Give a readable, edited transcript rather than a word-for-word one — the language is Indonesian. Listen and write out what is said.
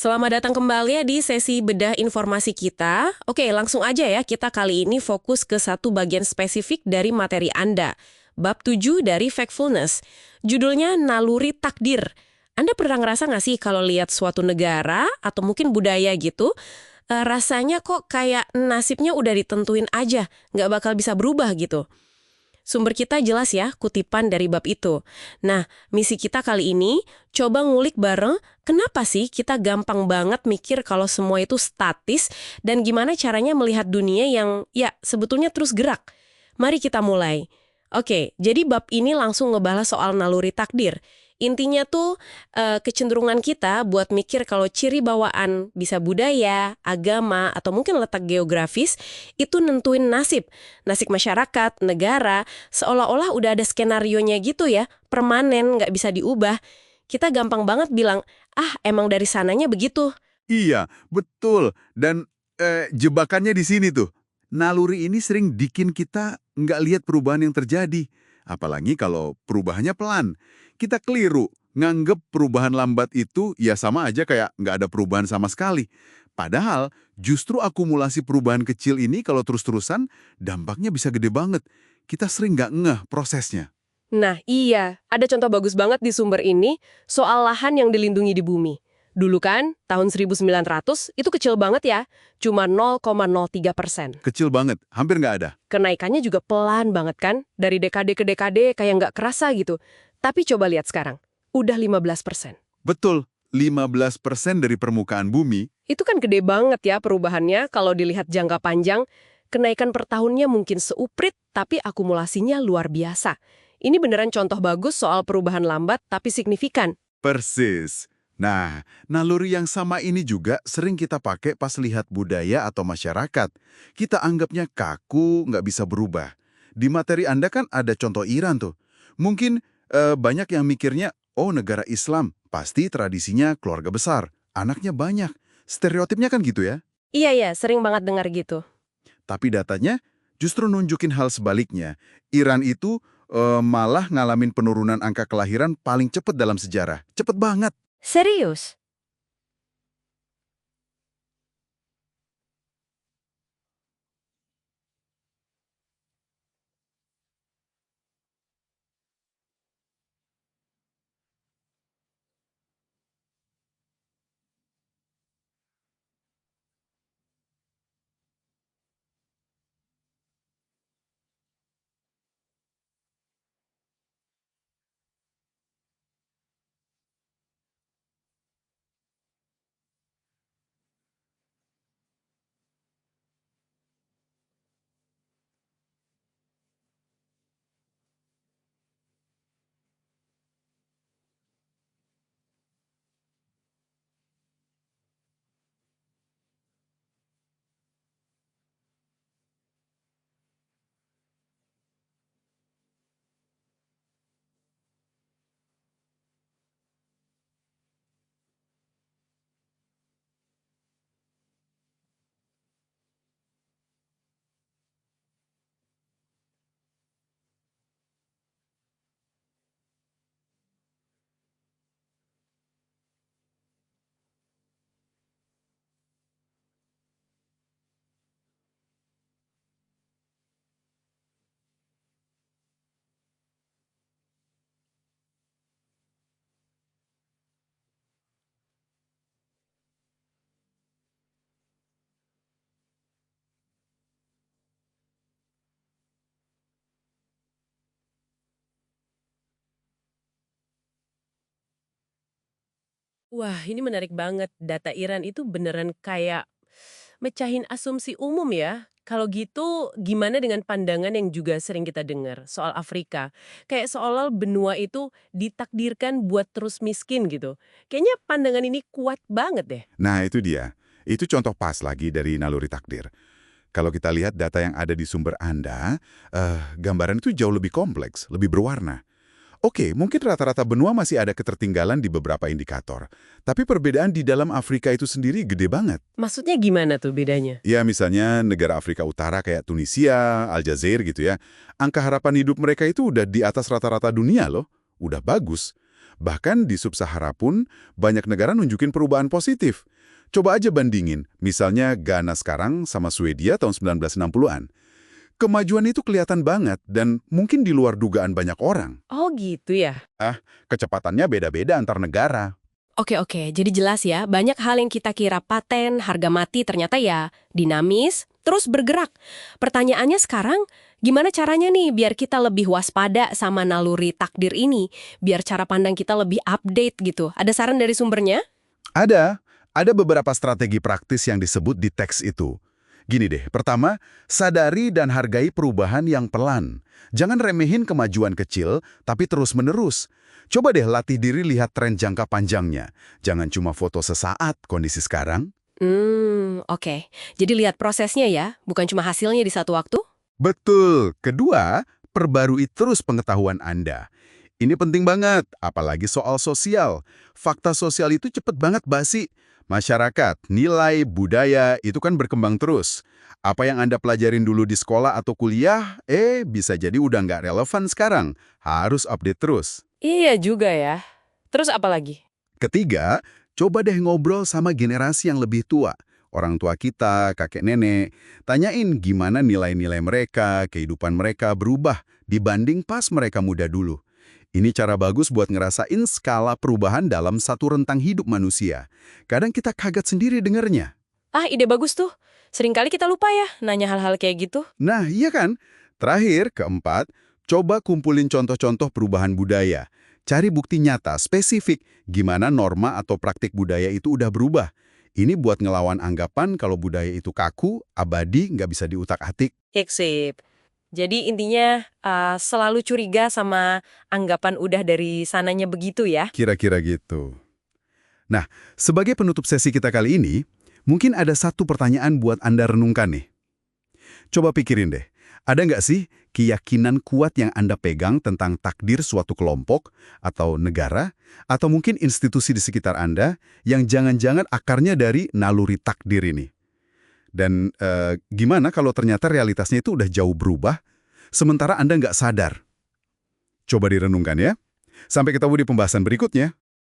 Selamat datang kembali ya di sesi bedah informasi kita. Oke, langsung aja ya, kita kali ini fokus ke satu bagian spesifik dari materi Anda. Bab 7 dari Factfulness. Judulnya Naluri Takdir. Anda pernah ngerasa nggak sih kalau lihat suatu negara atau mungkin budaya gitu, rasanya kok kayak nasibnya udah ditentuin aja, nggak bakal bisa berubah gitu. Sumber kita jelas ya, kutipan dari bab itu. Nah, misi kita kali ini, coba ngulik bareng kenapa sih kita gampang banget mikir kalau semua itu statis dan gimana caranya melihat dunia yang ya sebetulnya terus gerak. Mari kita mulai. Oke, jadi bab ini langsung ngebahas soal naluri takdir. Intinya tuh kecenderungan kita buat mikir kalau ciri bawaan bisa budaya, agama, atau mungkin letak geografis itu nentuin nasib. Nasib masyarakat, negara, seolah-olah udah ada skenarionya gitu ya, permanen, nggak bisa diubah. Kita gampang banget bilang, emang dari sananya begitu. Iya, betul. Dan jebakannya di sini tuh. Naluri ini sering bikin kita nggak lihat perubahan yang terjadi. Apalagi kalau perubahannya pelan. Kita keliru, nganggep perubahan lambat itu ya sama aja kayak nggak ada perubahan sama sekali. Padahal justru akumulasi perubahan kecil ini kalau terus-terusan dampaknya bisa gede banget. Kita sering nggak ngeh prosesnya. Nah iya, ada contoh bagus banget di sumber ini soal lahan yang dilindungi di bumi. Dulu kan, tahun 1900 itu kecil banget ya, cuma 0,03%. Kecil banget, hampir nggak ada. Kenaikannya juga pelan banget kan, dari dekade ke dekade kayak nggak kerasa gitu. Tapi coba lihat sekarang, udah 15%. Betul, 15% dari permukaan bumi. Itu kan gede banget ya perubahannya kalau dilihat jangka panjang. Kenaikan per tahunnya mungkin seuprit, tapi akumulasinya luar biasa. Ini beneran contoh bagus soal perubahan lambat tapi signifikan. Persis. Nah, naluri yang sama ini juga sering kita pakai pas lihat budaya atau masyarakat. Kita anggapnya kaku, nggak bisa berubah. Di materi Anda kan ada contoh Iran tuh. Mungkin banyak yang mikirnya, oh negara Islam, pasti tradisinya keluarga besar, anaknya banyak. Stereotipnya kan gitu ya. Iya, sering banget dengar gitu. Tapi datanya justru nunjukin hal sebaliknya. Iran itu malah ngalamin penurunan angka kelahiran paling cepat dalam sejarah. Cepet banget. Serius? Wah, ini menarik banget. Data Iran itu beneran kayak mecahin asumsi umum ya. Kalau gitu, gimana dengan pandangan yang juga sering kita dengar soal Afrika? Kayak seolah benua itu ditakdirkan buat terus miskin gitu. Kayaknya pandangan ini kuat banget deh. Nah, itu dia. Itu contoh pas lagi dari naluri takdir. Kalau kita lihat data yang ada di sumber Anda, gambaran itu jauh lebih kompleks, lebih berwarna. Oke, mungkin rata-rata benua masih ada ketertinggalan di beberapa indikator. Tapi perbedaan di dalam Afrika itu sendiri gede banget. Maksudnya gimana tuh bedanya? Ya, misalnya negara Afrika Utara kayak Tunisia, Aljazair gitu ya. Angka harapan hidup mereka itu udah di atas rata-rata dunia loh. Udah bagus. Bahkan di Sub-Sahara pun banyak negara nunjukin perubahan positif. Coba aja bandingin, misalnya Ghana sekarang sama Swedia tahun 1960-an. Kemajuan itu kelihatan banget dan mungkin di luar dugaan banyak orang. Oh gitu ya? Kecepatannya beda-beda antar negara. Oke, jadi jelas ya, banyak hal yang kita kira paten, harga mati ternyata ya dinamis, terus bergerak. Pertanyaannya sekarang, gimana caranya nih biar kita lebih waspada sama naluri takdir ini? Biar cara pandang kita lebih update gitu. Ada saran dari sumbernya? Ada beberapa strategi praktis yang disebut di teks itu. Gini deh, pertama, sadari dan hargai perubahan yang pelan. Jangan remehin kemajuan kecil, tapi terus-menerus. Coba deh latih diri lihat tren jangka panjangnya. Jangan cuma foto sesaat kondisi sekarang. Oke. Jadi lihat prosesnya ya, bukan cuma hasilnya di satu waktu? Betul. Kedua, perbarui terus pengetahuan Anda. Ini penting banget, apalagi soal sosial. Fakta sosial itu cepet banget basi. Masyarakat, nilai, budaya, itu kan berkembang terus. Apa yang Anda pelajarin dulu di sekolah atau kuliah, bisa jadi udah nggak relevan sekarang. Harus update terus. Iya juga ya. Terus apa lagi? Ketiga, coba deh ngobrol sama generasi yang lebih tua. Orang tua kita, kakek nenek. Tanyain gimana nilai-nilai mereka, kehidupan mereka berubah dibanding pas mereka muda dulu. Ini cara bagus buat ngerasain skala perubahan dalam satu rentang hidup manusia. Kadang kita kaget sendiri dengernya. Ide bagus tuh. Seringkali kita lupa ya nanya hal-hal kayak gitu. Nah, iya kan? Terakhir, keempat, coba kumpulin contoh-contoh perubahan budaya. Cari bukti nyata, spesifik, gimana norma atau praktik budaya itu udah berubah. Ini buat ngelawan anggapan kalau budaya itu kaku, abadi, nggak bisa diutak-atik. Sip. Jadi intinya selalu curiga sama anggapan udah dari sananya begitu ya. Kira-kira gitu. Nah, sebagai penutup sesi kita kali ini, mungkin ada satu pertanyaan buat Anda renungkan nih. Coba pikirin deh, ada nggak sih keyakinan kuat yang Anda pegang tentang takdir suatu kelompok atau negara, atau mungkin institusi di sekitar Anda yang jangan-jangan akarnya dari naluri takdir ini? Dan gimana kalau ternyata realitasnya itu udah jauh berubah, sementara Anda nggak sadar? Coba direnungkan ya. Sampai ketemu di pembahasan berikutnya.